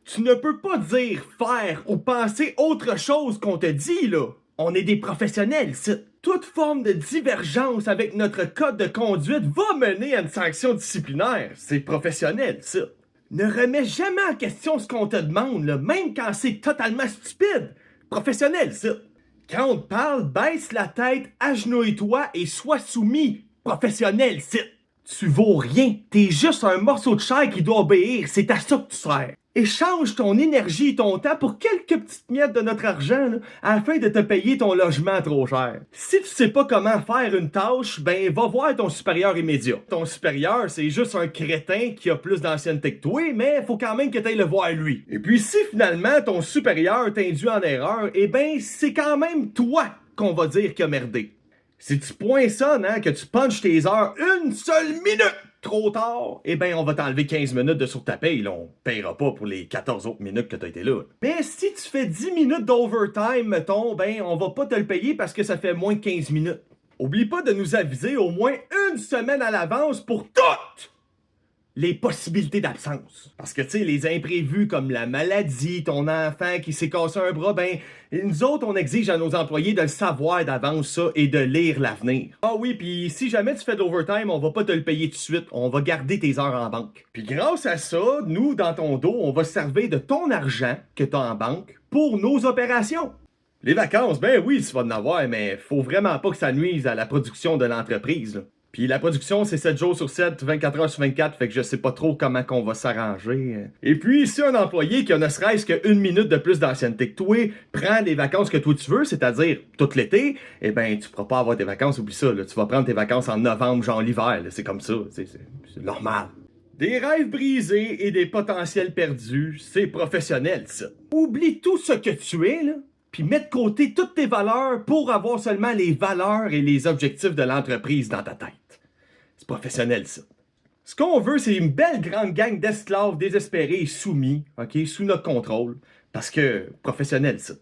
Tu ne peux pas dire, faire ou penser autre chose qu'on te dit, là. On est des professionnels, ça. Toute forme de divergence avec notre code de conduite va mener à une sanction disciplinaire. C'est professionnel, ça. Ne remets jamais en question ce qu'on te demande, là, même quand c'est totalement stupide. Professionnel, ça. Quand on te parle, baisse la tête, agenouille-toi et sois soumis. Professionnel, ça. Tu vaux rien. T'es juste un morceau de chair qui doit obéir. C'est à ça que tu sers. Échange ton énergie et ton temps pour quelques petites miettes de notre argent là, afin de te payer ton logement trop cher. Si tu sais pas comment faire une tâche, ben va voir ton supérieur immédiat. Ton supérieur, c'est juste un crétin qui a plus d'ancienneté que toi, mais faut quand même que tu ailles le voir lui. Et puis si finalement ton supérieur t'induit en erreur, eh ben c'est quand même toi qu'on va dire qu'il a merdé. Si tu poinçonnes, hein, que tu punches tes heures une seule minute trop tard, eh ben on va t'enlever 15 minutes de sur ta paye, là. On payera pas pour les 14 autres minutes que t'as été là. Mais si tu fais 10 minutes d'overtime, mettons, ben on va pas te le payer parce que ça fait moins de 15 minutes. Oublie pas de nous aviser au moins une semaine à l'avance pour toutes les possibilités d'absence. Parce que, tu sais, les imprévus comme la maladie, ton enfant qui s'est cassé un bras, ben, nous autres, on exige à nos employés de le savoir d'avance, ça, et de lire l'avenir. Ah oui, puis si jamais tu fais de l'overtime, on va pas te le payer tout de suite, on va garder tes heures en banque. Puis grâce à ça, nous, dans ton dos, on va se servir de ton argent que t'as en banque pour nos opérations. Les vacances, ben oui, tu vas en avoir, mais faut vraiment pas que ça nuise à la production de l'entreprise, là. Puis la production, c'est 7 jours sur 7, 24 heures sur 24, fait que je sais pas trop comment qu'on va s'arranger. Et puis, si un employé qui a ne serait-ce qu'une minute de plus d'ancienneté que toi prend les vacances que toi tu veux, c'est-à-dire tout l'été, eh ben, tu pourras pas avoir tes vacances, oublie ça, là. Tu vas prendre tes vacances en novembre, genre l'hiver, là. C'est comme ça, c'est normal. Des rêves brisés et des potentiels perdus, c'est professionnel, ça. Oublie tout ce que tu es, là. Puis mets de côté toutes tes valeurs pour avoir seulement les valeurs et les objectifs de l'entreprise dans ta tête. C'est professionnel, ça. Ce qu'on veut, c'est une belle grande gang d'esclaves désespérés et soumis, ok, sous notre contrôle. Parce que, professionnel, ça.